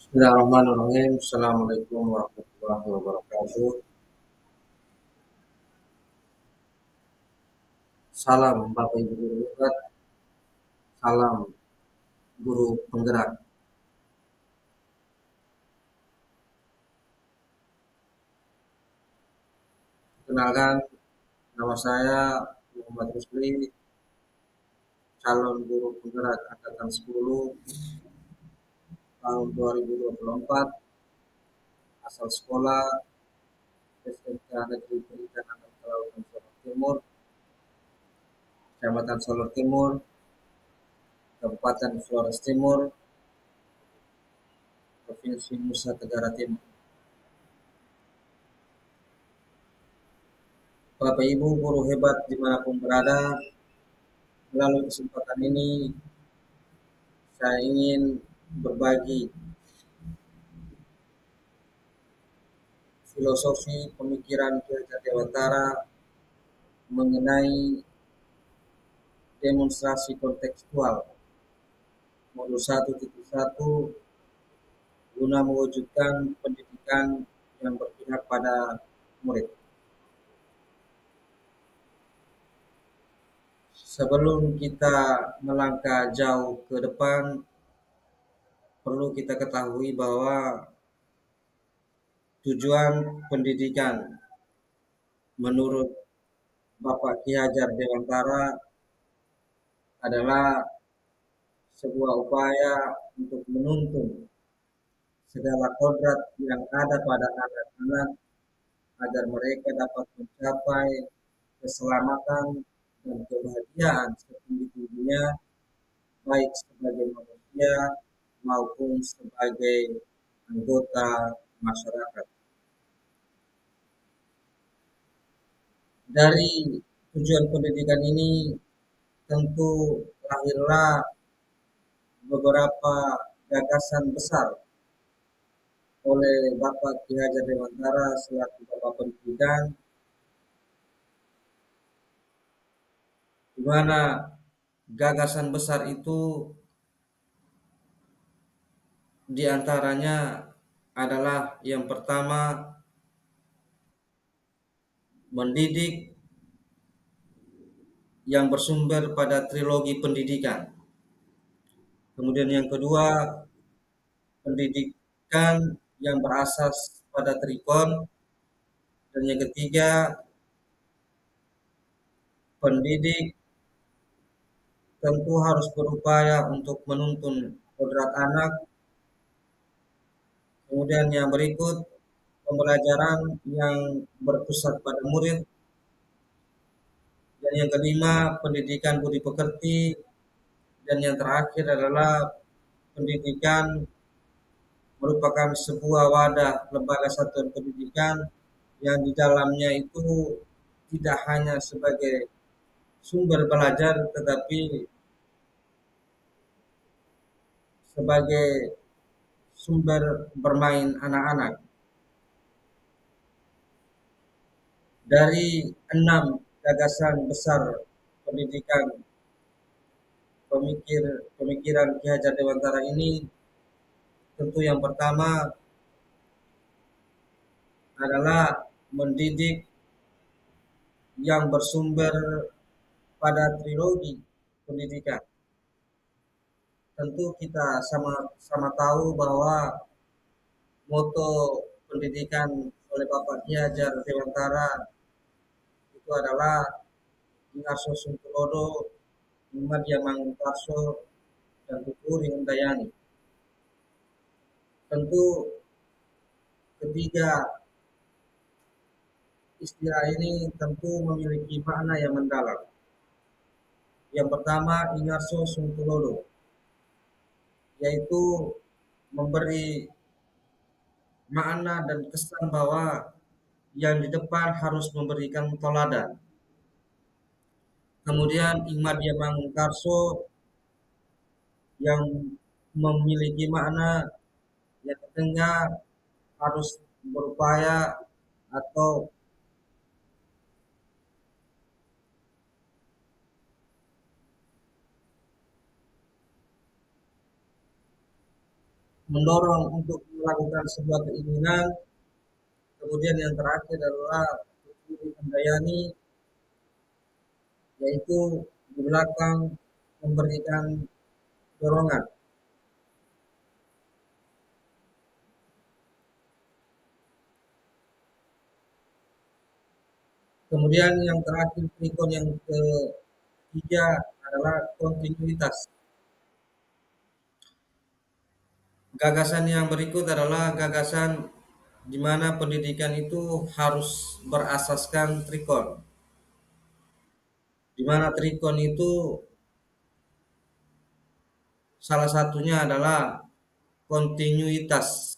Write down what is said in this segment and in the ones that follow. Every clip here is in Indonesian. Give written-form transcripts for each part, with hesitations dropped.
Bismillahirrahmanirrahim. Assalamualaikum warahmatullahi wabarakatuh. Salam Bapak Ibu guru hebat, salam guru penggerak. Kenalkan, nama saya Muhammad Rusli, calon guru penggerak angkatan 10 tahun 2024, asal sekolah SMK Negeri Perikanan Kelautan Solor Timur, Kecamatan Solor Timur, Kabupaten Flores Timur, Provinsi Nusa Tenggara Timur. Bapak Ibu guru hebat dimanapun berada, melalui kesempatan ini saya ingin berbagi filosofi pemikiran Ki Hajar Dewantara mengenai demonstrasi kontekstual modul 1.1 guna mewujudkan pendidikan yang berpihak pada murid. Sebelum kita melangkah jauh ke depan, perlu kita ketahui bahwa tujuan pendidikan menurut Bapak Ki Hajar Dewantara adalah sebuah upaya untuk menuntun segala kodrat yang ada pada anak-anak agar mereka dapat mencapai keselamatan dan kebahagiaan setinggi-tingginya, baik sebagai manusia maupun sebagai anggota masyarakat. Dari tujuan pendidikan ini tentu lahirlah beberapa gagasan besar oleh Bapak Ki Hajar Dewantara selaku Bapak Pendidikan, di mana gagasan besar itu diantaranya adalah yang pertama mendidik yang bersumber pada trilogi pendidikan. Kemudian yang kedua, pendidikan yang berasas pada trikon. Dan yang ketiga, pendidik tentu harus berupaya untuk menuntun kodrat anak. Kemudian yang berikut, pembelajaran yang berpusat pada murid. Dan yang kelima, pendidikan budi pekerti. Dan yang terakhir adalah pendidikan merupakan sebuah wadah lembaga satuan pendidikan yang di dalamnya itu tidak hanya sebagai sumber belajar tetapi sebagai sumber bermain anak-anak. Dari 6 gagasan besar pendidikan pemikiran Ki Hajar Dewantara ini, tentu yang pertama adalah mendidik yang bersumber pada trilogi pendidikan. Tentu kita sama-sama tahu bahwa moto pendidikan oleh Bapak Ki Hajar Dewantara itu adalah Ingarso Sungkulodo, Madya Mangunkarso, dan Tuturi Handayani. Tentu ketiga istilah ini tentu memiliki makna yang mendalam. Yang pertama, Ingarso Sungkulodo, yaitu memberi makna dan kesan bahwa yang di depan harus memberikan teladan. Kemudian Madya Mangunkarso yang memiliki makna yang ketiga harus berupaya atau mendorong untuk melakukan sebuah keinginan. Kemudian yang terakhir adalah Handayani, yaitu di belakang memberikan dorongan. Kemudian yang terakhir, trikon yang ketiga adalah kontinuitas. Gagasan yang berikut adalah gagasan di mana pendidikan itu harus berasaskan trikon. Di mana trikon itu salah satunya adalah kontinuitas.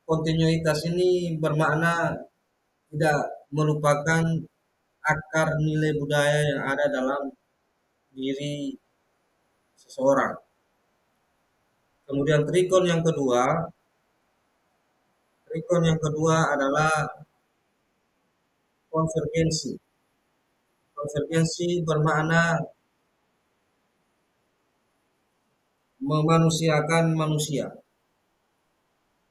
Kontinuitas ini bermakna tidak melupakan akar nilai budaya yang ada dalam diri seseorang. Kemudian trikon yang kedua adalah konvergensi. Konvergensi bermakna memanusiakan manusia.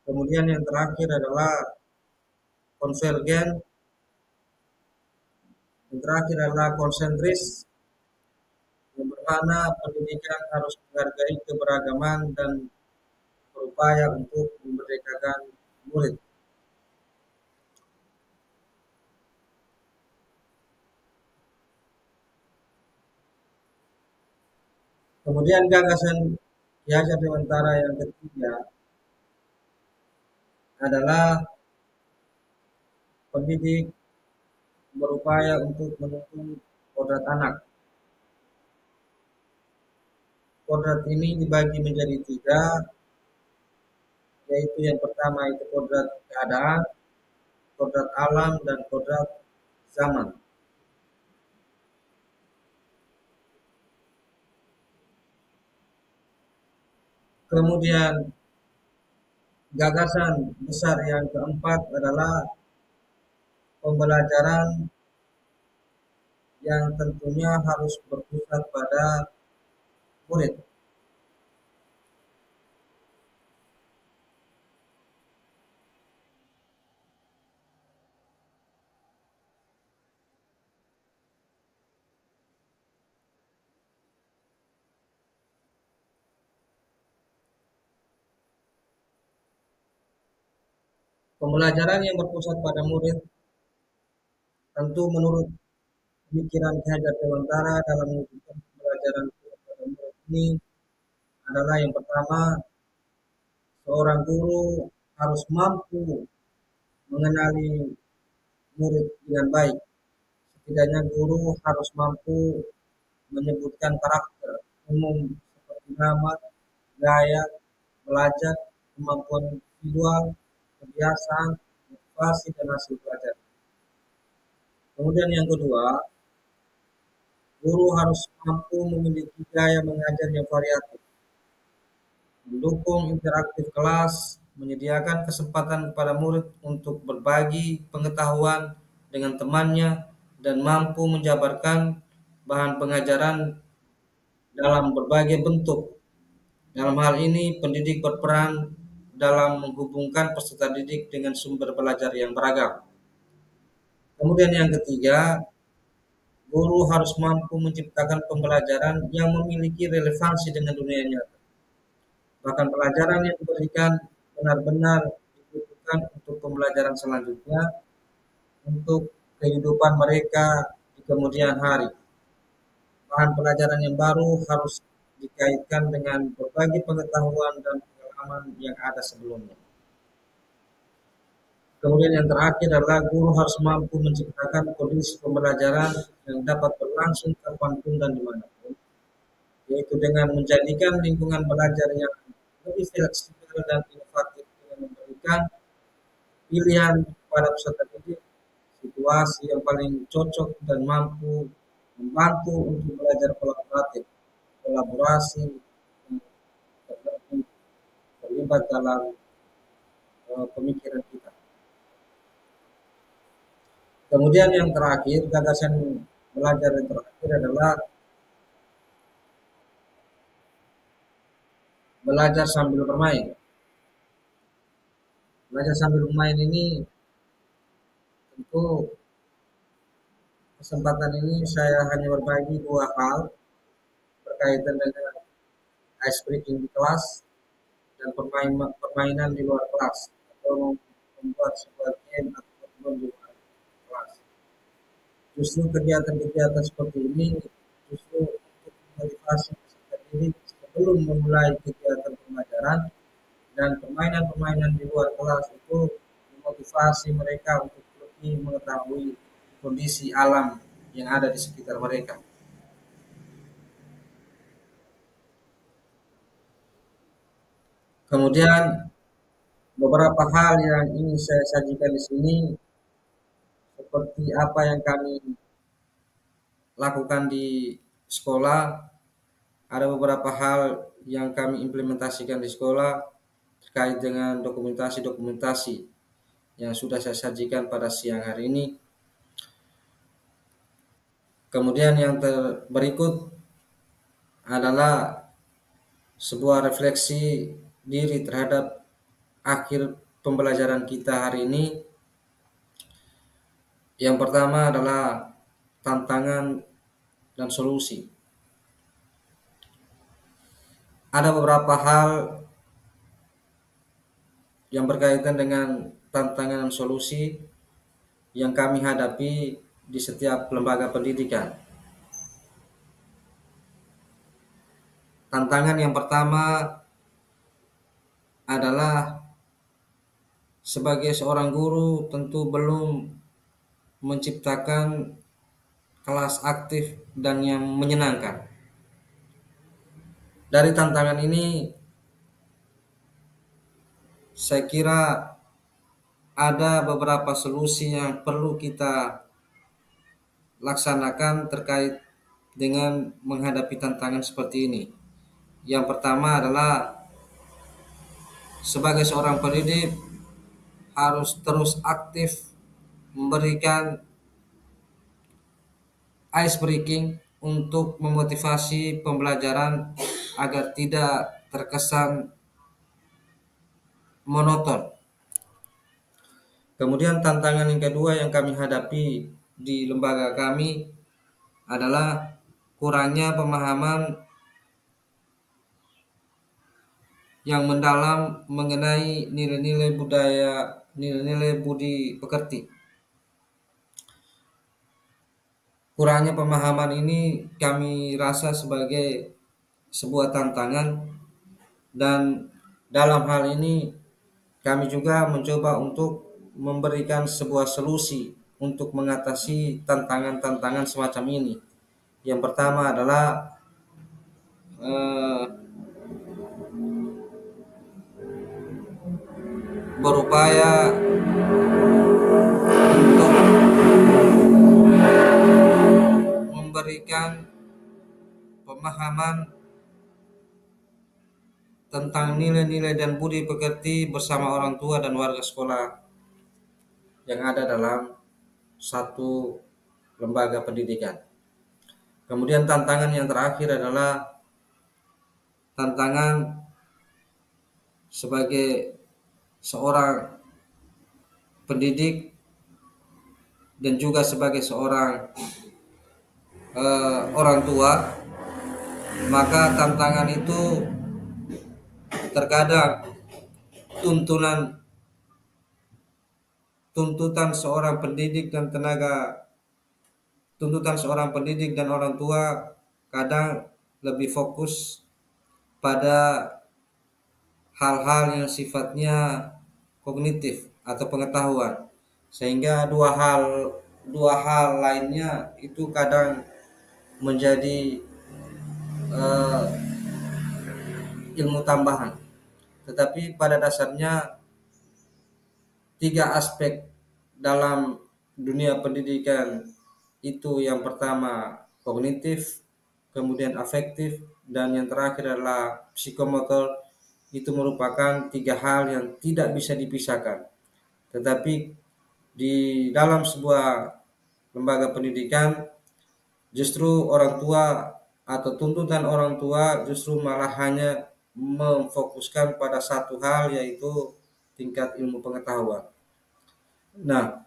Kemudian yang terakhir adalah konvergen. Yang terakhir adalah konsentris, yang bermakna pendidikan harus menghargai keberagaman dan berupaya untuk memerdekakan murid. Kemudian gagasan Ki Hajar Dewantara yang ketiga adalah pendidik berupaya untuk mendukung kodrat anak. Kodrat ini dibagi menjadi tiga, yaitu yang pertama itu kodrat keadaan, kodrat alam, dan kodrat zaman. Kemudian gagasan besar yang keempat adalah pembelajaran yang tentunya harus berpusat pada murid. Pembelajaran yang berpusat pada murid tentu menurut pemikiran Ki Hajar Dewantara dalam mewujudkan pembelajaran pada murid ini adalah yang pertama, seorang guru harus mampu mengenali murid dengan baik. Setidaknya guru harus mampu menyebutkan karakter umum seperti nama, gaya, belajar, kemampuan individual, kebiasaan, motivasi, dan hasil belajar. Kemudian yang kedua, guru harus mampu memiliki gaya mengajar yang variatif, mendukung interaktif kelas, menyediakan kesempatan kepada murid untuk berbagi pengetahuan dengan temannya, dan mampu menjabarkan bahan pengajaran dalam berbagai bentuk. Dalam hal ini, pendidik berperan dalam menghubungkan peserta didik dengan sumber belajar yang beragam. Kemudian yang ketiga, guru harus mampu menciptakan pembelajaran yang memiliki relevansi dengan dunia nyata. Bahkan pelajaran yang diberikan benar-benar dibutuhkan untuk pembelajaran selanjutnya, untuk kehidupan mereka di kemudian hari. Bahan pelajaran yang baru harus dikaitkan dengan berbagai pengetahuan dan pengalaman yang ada sebelumnya. Kemudian yang terakhir adalah guru harus mampu menciptakan kondisi pembelajaran yang dapat berlangsung kapanpun dan dimanapun, yaitu dengan menjadikan lingkungan belajar yang lebih fleksibel dan inovatif dengan memberikan pilihan kepada peserta didik situasi yang paling cocok dan mampu membantu untuk belajar kolaboratif, kolaborasi, terlibat dalam pemikiran kita. Kemudian yang terakhir, gagasan belajar yang terakhir adalah belajar sambil bermain. Belajar sambil bermain ini tentu kesempatan ini saya hanya berbagi dua hal berkaitan dengan ice breaking di kelas dan permainan di luar kelas atau membuat sebuah game atau pertemuan di luar kelas. Justru kegiatan-kegiatan seperti ini justru untuk memotivasi peserta didik sebelum memulai kegiatan pembelajaran, dan permainan-permainan di luar kelas itu memotivasi mereka untuk lebih mengetahui kondisi alam yang ada di sekitar mereka. Kemudian beberapa hal yang ingin saya sajikan di sini seperti apa yang kami lakukan di sekolah. Ada beberapa hal yang kami implementasikan di sekolah terkait dengan dokumentasi-dokumentasi yang sudah saya sajikan pada siang hari ini. Kemudian yang berikut adalah sebuah refleksi diri terhadap akhir pembelajaran kita hari ini. Yang pertama adalah tantangan dan solusi. Ada beberapa hal yang berkaitan dengan tantangan dan solusi yang kami hadapi di setiap lembaga pendidikan. Tantangan yang pertama adalah sebagai seorang guru tentu belum menciptakan kelas aktif dan yang menyenangkan. Dari tantangan ini, saya kira ada beberapa solusi yang perlu kita laksanakan terkait dengan menghadapi tantangan seperti ini. Yang pertama adalah sebagai seorang pendidik harus terus aktif memberikan ice breaking untuk memotivasi pembelajaran agar tidak terkesan monoton. Kemudian tantangan yang kedua yang kami hadapi di lembaga kami adalah kurangnya pemahaman yang mendalam mengenai nilai-nilai budaya, nilai-nilai budi pekerti. Kurangnya pemahaman ini kami rasa sebagai sebuah tantangan, dan dalam hal ini kami juga mencoba untuk memberikan sebuah solusi untuk mengatasi tantangan-tantangan semacam ini. Yang pertama adalah eh, berupaya untuk memberikan pemahaman tentang nilai-nilai dan budi pekerti bersama orang tua dan warga sekolah yang ada dalam satu lembaga pendidikan. Kemudian tantangan yang terakhir adalah tantangan sebagai seorang pendidik dan juga sebagai seorang orang tua. Maka tantangan itu terkadang tuntutan seorang pendidik dan orang tua kadang lebih fokus pada hal-hal yang sifatnya kognitif atau pengetahuan, sehingga dua hal lainnya itu kadang menjadi ilmu tambahan. Tetapi pada dasarnya tiga aspek dalam dunia pendidikan itu, yang pertama kognitif, kemudian afektif, dan yang terakhir adalah psikomotor. Itu merupakan tiga hal yang tidak bisa dipisahkan. Tetapi di dalam sebuah lembaga pendidikan justru orang tua atau tuntutan orang tua justru malah hanya memfokuskan pada satu hal, yaitu tingkat ilmu pengetahuan. Nah,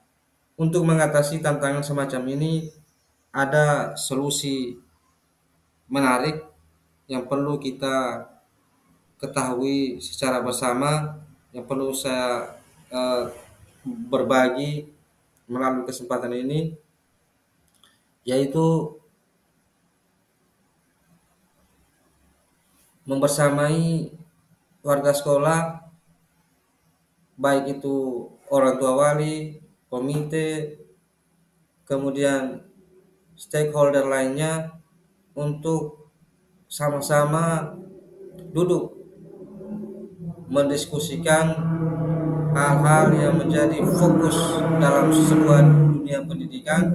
untuk mengatasi tantangan semacam ini ada solusi menarik yang perlu kita ketahui secara bersama, yang perlu saya eh, berbagi melalui kesempatan ini, yaitu membersamai warga sekolah, baik itu orang tua wali, komite, kemudian stakeholder lainnya, untuk sama-sama duduk mendiskusikan hal-hal yang menjadi fokus dalam sebuah dunia pendidikan,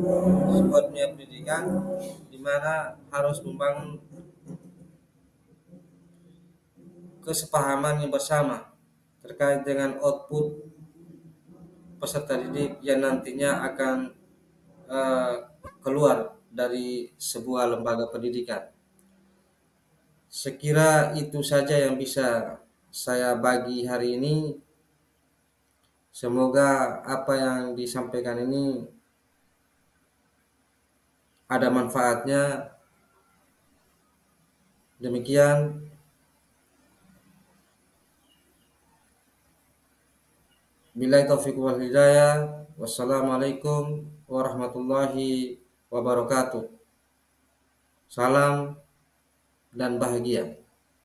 di mana harus membangun kesepahaman yang bersama terkait dengan output peserta didik yang nantinya akan eh, keluar dari sebuah lembaga pendidikan. Sekira itu saja yang bisa saya bagi hari ini. Semoga apa yang disampaikan ini ada manfaatnya. Demikian, billahi taufiq wal hidayah. Wassalamualaikum warahmatullahi wabarakatuh. Salam dan bahagia.